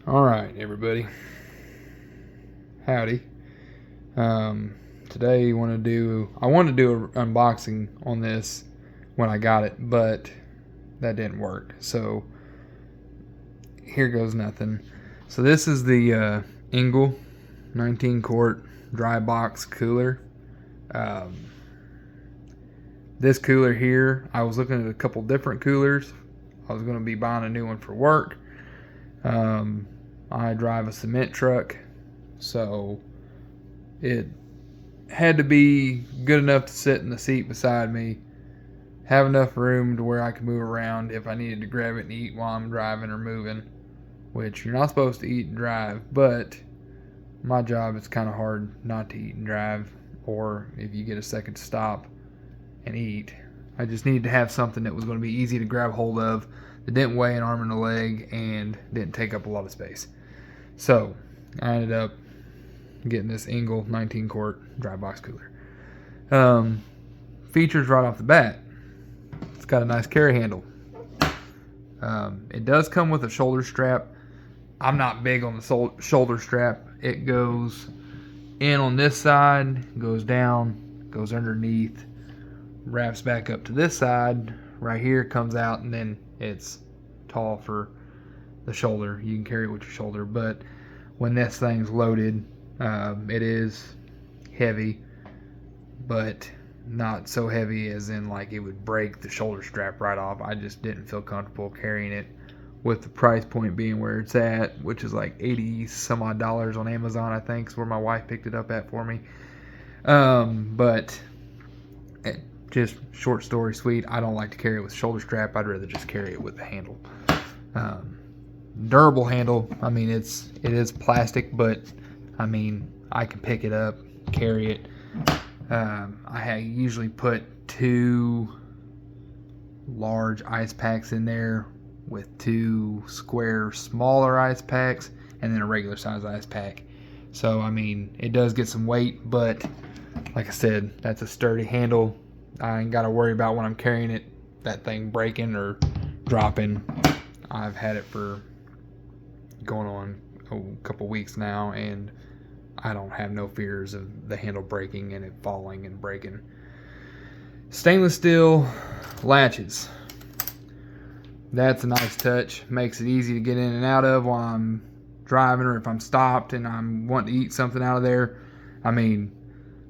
All right, everybody. Howdy. Today I wanted to do an unboxing on this when I got it, but that didn't work. So here goes nothing. So this is the Engel 19 quart dry box cooler. This cooler here, I was looking at a couple different coolers. I was going to be buying a new one for work. I drive a cement truck, so it had to be good enough to sit in the seat beside me, have enough room to where I could move around if I needed to grab it and eat while I'm driving or moving, which you're not supposed to eat and drive, but my job is kind of hard not to eat and drive, or if you get a second to stop and eat. I just needed to have something that was going to be easy to grab hold of, that didn't weigh an arm and a leg, and didn't take up a lot of space. So I ended up getting this Engel 19 quart dry box cooler. Features right off the bat: it's got a nice carry handle. It does come with a shoulder strap. I'm not big on the shoulder strap. It goes in on this side, goes down, goes underneath, wraps back up to this side right here, comes out, and then it's tall for the shoulder. You can carry it with your shoulder, but when this thing's loaded, it is heavy, but not so heavy as in like it would break the shoulder strap right off. I just didn't feel comfortable carrying it with the price point being where it's at, which is like 80 some odd dollars on Amazon, I think is where my wife picked it up at for me. But just short story sweet, I don't like to carry it with shoulder strap. I'd rather just carry it with the handle. Durable handle. I mean, it is plastic, but I mean, I can pick it up, carry it. I usually put 2 large ice packs in there with 2 square smaller ice packs, and then a regular size ice pack. So I mean, it does get some weight, but like I said, that's a sturdy handle. I ain't got to worry about when I'm carrying it, that thing breaking or dropping. I've had it for going on a couple weeks now, and I don't have no fears of the handle breaking and it falling and breaking. Stainless steel latches. That's a nice touch. Makes it easy to get in and out of while I'm driving, or if I'm stopped and I'm wanting to eat something out of there. I mean,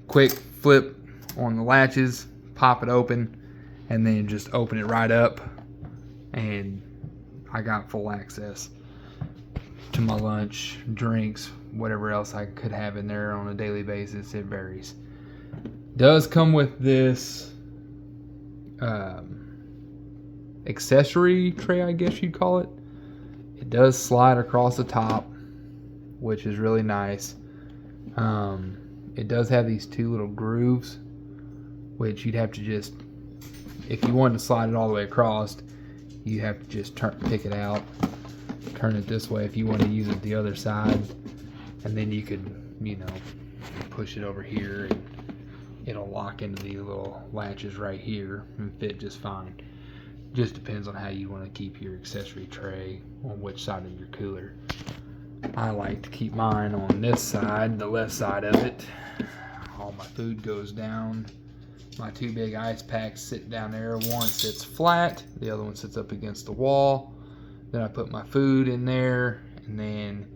quick flip on the latches, pop it open, and then just open it right up, and I got full access to my lunch, drinks, whatever else I could have in there on a daily basis. It varies. Does come with this accessory tray, I guess you'd call it. It does slide across the top, which is really nice. It does have these 2 little grooves, which you'd have to just, if you wanted to slide it all the way across, you have to just pick it out, turn it this way if you want to use it the other side, and then you could, push it over here and it'll lock into these little latches right here and fit just fine. Just depends on how you want to keep your accessory tray, on which side of your cooler. I like to keep mine on this side, the left side of it. All my food goes down. My 2 big ice packs sit down there. One sits flat, the other one sits up against the wall. Then I put my food in there, and then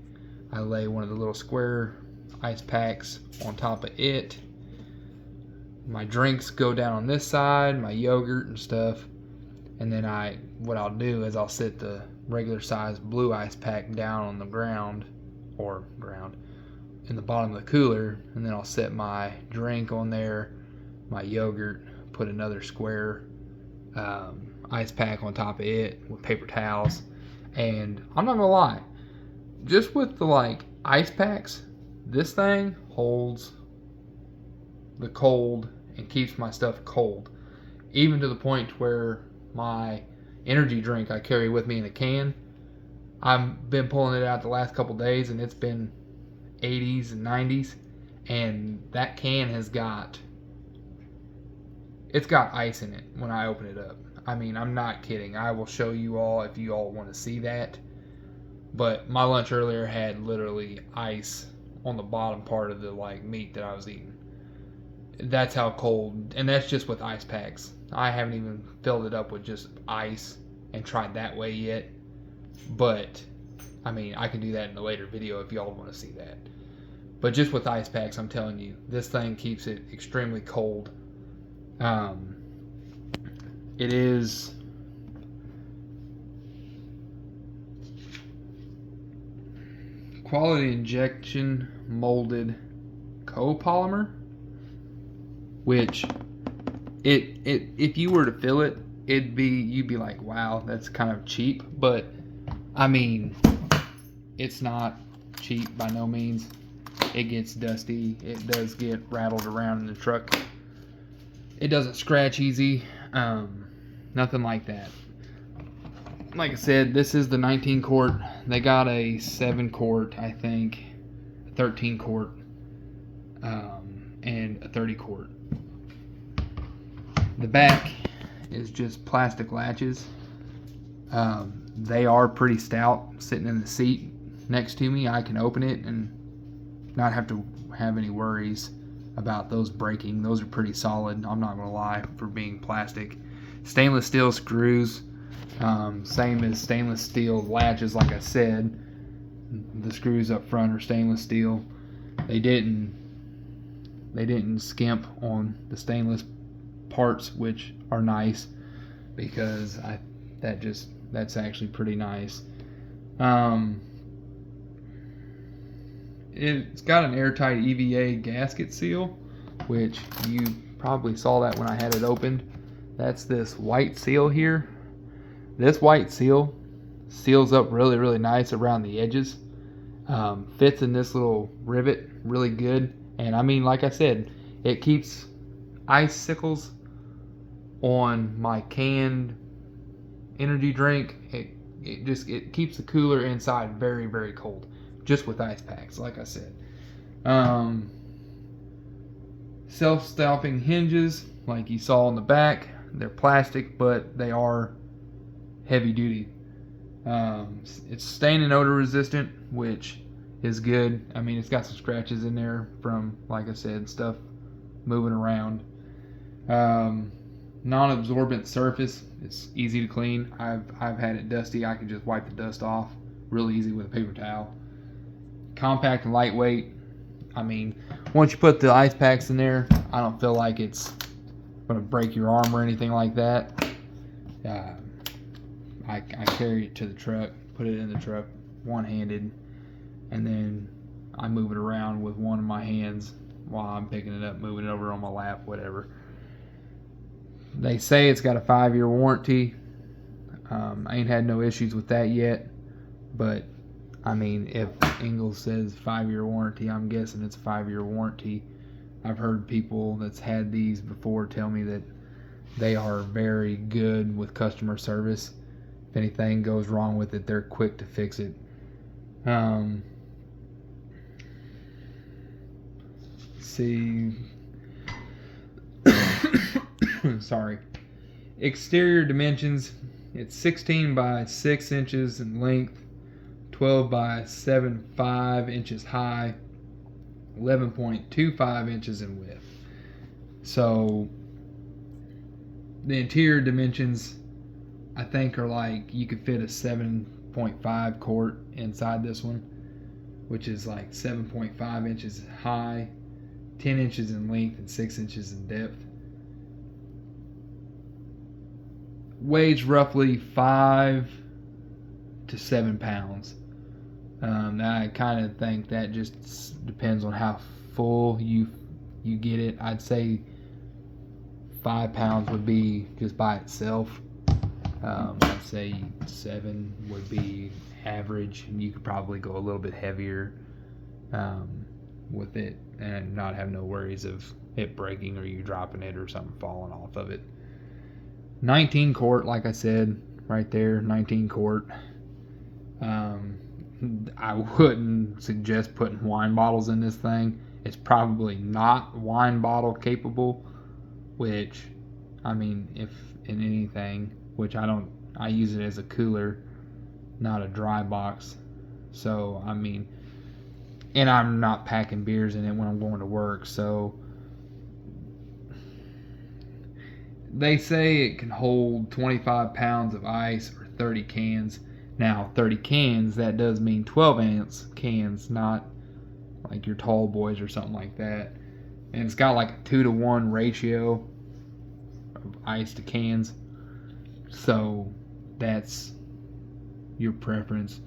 I lay one of the little square ice packs on top of it. My drinks go down on this side, my yogurt and stuff. And then what I'll do is I'll sit the regular size blue ice pack down on the ground in the bottom of the cooler, and then I'll set my drink on there, my yogurt, put another square ice pack on top of it with paper towels. And I'm not gonna lie, just with the ice packs, this thing holds the cold and keeps my stuff cold, even to the point where my energy drink I carry with me in a can, I've been pulling it out the last couple days, and it's been 80s and 90s, and that can has got ice in it when I open it up. I mean, I'm not kidding. I will show you all if you all want to see that. But my lunch earlier had literally ice on the bottom part of the like meat that I was eating. That's how cold, and that's just with ice packs. I haven't even filled it up with just ice and tried that way yet. But I mean, I can do that in a later video if y'all want to see that. But just with ice packs, I'm telling you, this thing keeps it extremely cold. It is quality injection molded copolymer, which if you were to fill it, you'd be like, wow, that's kind of cheap. But I mean, it's not cheap by no means. It gets dusty. It does get rattled around in the truck. It doesn't scratch easy. Nothing like that. Like I said, this is the 19 quart. They got a 7 quart, I think, 13 quart, and a 30 quart. The back is just plastic latches. They are pretty stout. Sitting in the seat next to me, I can open it and not have to have any worries about those breaking. Those are pretty solid, I'm not gonna lie, for being plastic. Stainless steel screws, same as stainless steel latches. Like I said, the screws up front are stainless steel. They didn't skimp on the stainless parts, which are nice, because that's actually pretty nice. It's got an Airtight EVA gasket seal, which you probably saw that when I had it opened. That's this white seal here. This white seal seals up really, really nice around the edges. Fits in this little rivet really good. And I mean, like I said, it keeps icicles on my canned energy drink. It keeps the cooler inside very, very cold, just with ice packs, like I said. Self-stopping hinges, like you saw on the back. They're plastic, but they are heavy duty. It's stain and odor resistant, which is good. I mean, it's got some scratches in there from, like I said, stuff moving around. Non-absorbent surface. It's easy to clean. I've had it dusty. I can just wipe the dust off really easy with a paper towel. Compact and lightweight. I mean, once you put the ice packs in there, I don't feel like it's going to break your arm or anything like that. I carry it to the truck, put it in the truck one-handed, and then I move it around with one of my hands while I'm picking it up, moving it over on my lap, whatever. They say it's got a 5-year warranty. I ain't had no issues with that yet, but I mean, if Engel says 5-year warranty, I'm guessing it's a 5-year warranty. I've heard people that's had these before tell me that they are very good with customer service. If anything goes wrong with it, they're quick to fix it. See. Sorry. Exterior dimensions. It's 16 by 6 inches in length, 12 by 7.5 inches high, 11.25 inches in width. So the interior dimensions, I think, are like you could fit a 7.5 quart inside this one, which is like 7.5 inches high, 10 inches in length, and 6 inches in depth. Weighs roughly 5 to 7 pounds. Now I kind of think that just depends on how full you get it. I'd say 5 pounds would be just by itself. I'd say 7 would be average, and you could probably go a little bit heavier with it and not have no worries of it breaking or you dropping it or something falling off of it. 19 quart, like I said, right there, 19 quart. I wouldn't suggest putting wine bottles in this thing. It's probably not wine bottle capable, which, I mean, if in anything, which I use it as a cooler, not a dry box. So, I mean, and I'm not packing beers in it when I'm going to work. So, they say it can hold 25 pounds of ice or 30 cans. Now, 30 cans, that does mean 12-ounce cans, not like your tall boys or something like that. And it's got like a 2-to-1 ratio of ice to cans. So, that's your preference.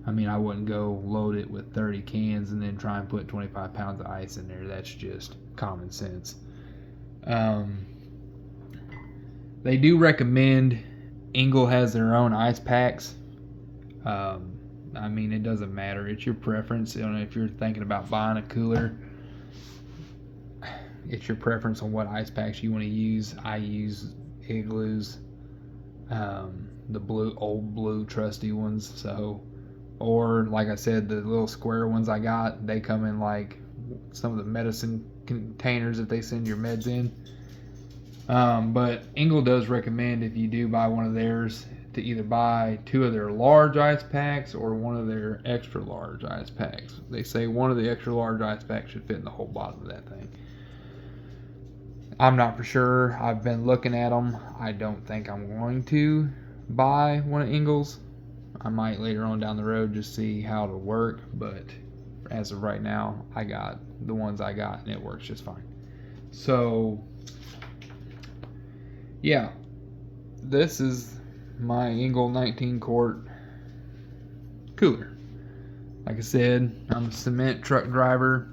I mean, I wouldn't go load it with 30 cans and then try and put 25 pounds of ice in there. That's just common sense. They do recommend, Engel has their own ice packs. I mean, it doesn't matter. It's your preference. You know, if you're thinking about buying a cooler, it's your preference on what ice packs you want to use. I use Igloos, the old blue trusty ones. So, or like I said, the little square ones I got, they come in like some of the medicine containers that they send your meds in. But Engel does recommend, if you do buy one of theirs, to either buy 2 of their large ice packs or 1 of their extra large ice packs. They say 1 of the extra large ice packs should fit in the whole bottom of that thing. I'm not for sure. I've been looking at them. I don't think I'm going to buy one of Engel's. I might later on down the road just see how it'll work, but as of right now, I got the ones I got and it works just fine. So, yeah, this is my Engel 19 quart cooler. Like I said, I'm a cement truck driver.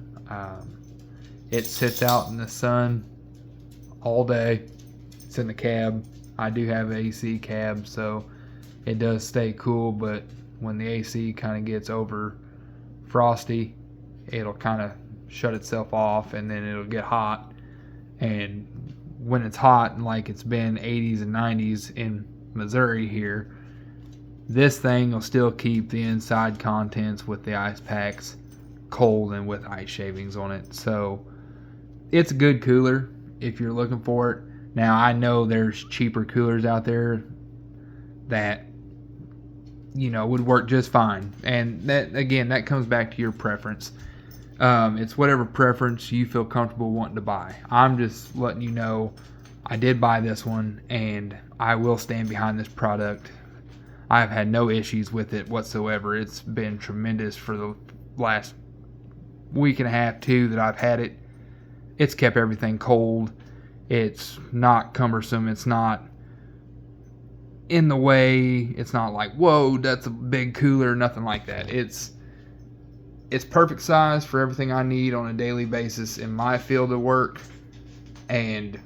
It sits out in the sun all day. It's in the cab. I do have an AC cab, so it does stay cool, but when the AC kind of gets over frosty, it'll kind of shut itself off and then it'll get hot. And when it's hot, like it's been 80s and 90s in Missouri here, this thing will still keep the inside contents with the ice packs cold and with ice shavings on it. So it's a good cooler if you're looking for it. Now, I know there's cheaper coolers out there that, you know, would work just fine. And that, again, that comes back to your preference. It's whatever preference you feel comfortable wanting to buy. I'm just letting you know I did buy this one and I will stand behind this product. I've had no issues with it whatsoever. It's been tremendous for the last week and a half, 2 that I've had it. It's kept everything cold. It's not cumbersome. It's not in the way. It's not like, whoa, that's a big cooler, nothing like that. It's perfect size for everything I need on a daily basis in my field of work. And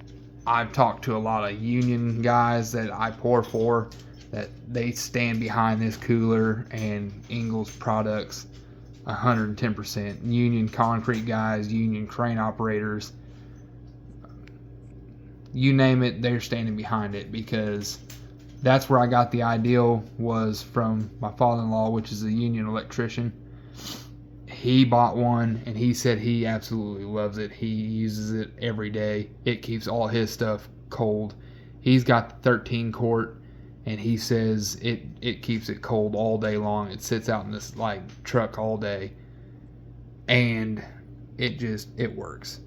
I've talked to a lot of union guys that I pour for, that they stand behind this cooler and Engel's products 110%. Union concrete guys, union crane operators, you name it, they're standing behind it, because that's where I got the ideal, was from my father-in-law, which is a union electrician. He bought one and he said he absolutely loves it. He uses it every day. It keeps all his stuff cold. He's got the 13 quart and he says it keeps it cold all day long. It sits out in this like truck all day and it works.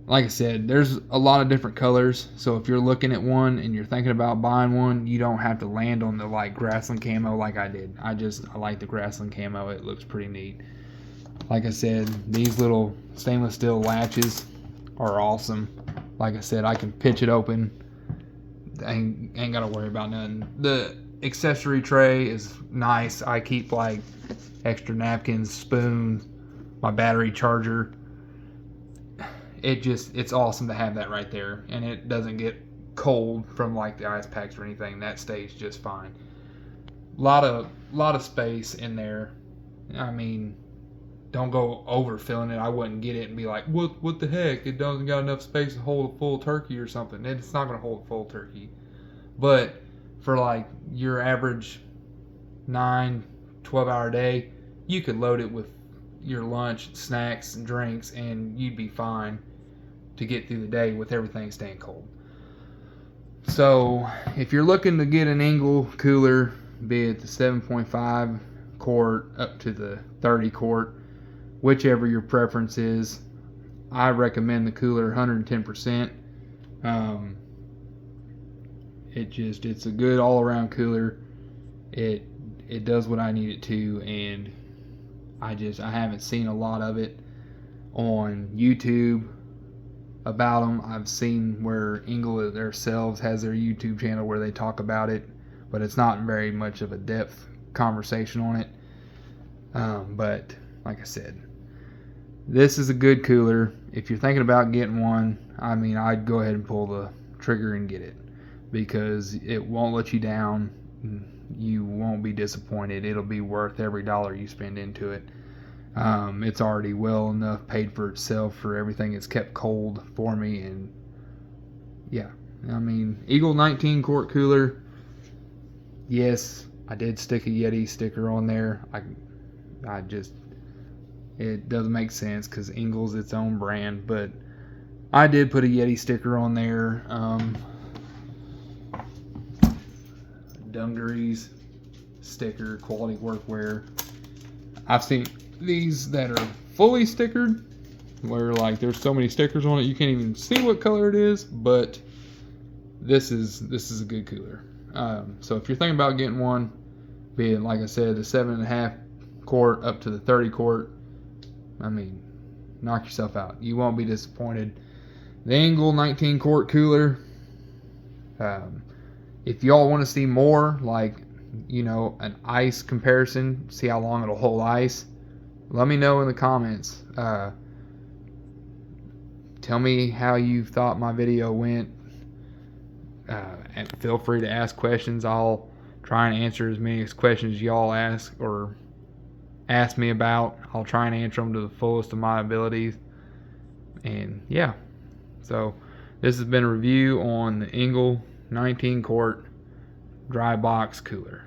Like I said, there's a lot of different colors, so if you're looking at one and you're thinking about buying one, you don't have to land on the like grassland camo like I did. I like the grassland camo. It looks pretty neat. Like I said, these little stainless steel latches are awesome. Like I said, I can pitch it open. I ain't got to worry about nothing. The accessory tray is nice. I keep like extra napkins, spoons, my battery charger. It's awesome to have that right there. And it doesn't get cold from like the ice packs or anything. That stays just fine. Lot of space in there. I mean, don't go overfilling it. I wouldn't get it and be like, what the heck? It doesn't got enough space to hold a full turkey or something. It's not going to hold a full turkey. But for like your average 9-12 hour day, you could load it with your lunch, snacks, and drinks, and you'd be fine to get through the day with everything staying cold. So if you're looking to get an Engel cooler, be it the 7.5 quart up to the 30 quart, whichever your preference is. I recommend the cooler 110%. It's a good all-around cooler. It does what I need it to, and I haven't seen a lot of it on YouTube about them. I've seen where Engel themselves has their YouTube channel where they talk about it, but it's not very much of a depth conversation on it. But like I said, this is a good cooler. If you're thinking about getting one, I mean, I'd go ahead and pull the trigger and get it, because it won't let you down. You won't be disappointed. It'll be worth every dollar you spend into it. It's already well enough paid for itself for everything it's kept cold for me. And yeah, I mean, Eagle 19 quart cooler. Yes, I did stick a Yeti sticker on there. It doesn't make sense because Engel's its own brand, but I did put a Yeti sticker on there. Dungarees sticker, quality workwear. I've seen these that are fully stickered, where like there's so many stickers on it you can't even see what color it is, but this is a good cooler. So if you're thinking about getting one, be it like I said, the 7.5 quart up to the 30 quart, I mean, knock yourself out. You won't be disappointed. The Engel 19 quart cooler. If y'all want to see more, like, you know, an ice comparison, see how long it'll hold ice, let me know in the comments. Tell me how you thought my video went. And feel free to ask questions. I'll try and answer as many questions as y'all ask or ask me about. I'll try and answer them to the fullest of my abilities. And yeah, so this has been a review on the Engel 19 quart dry box cooler.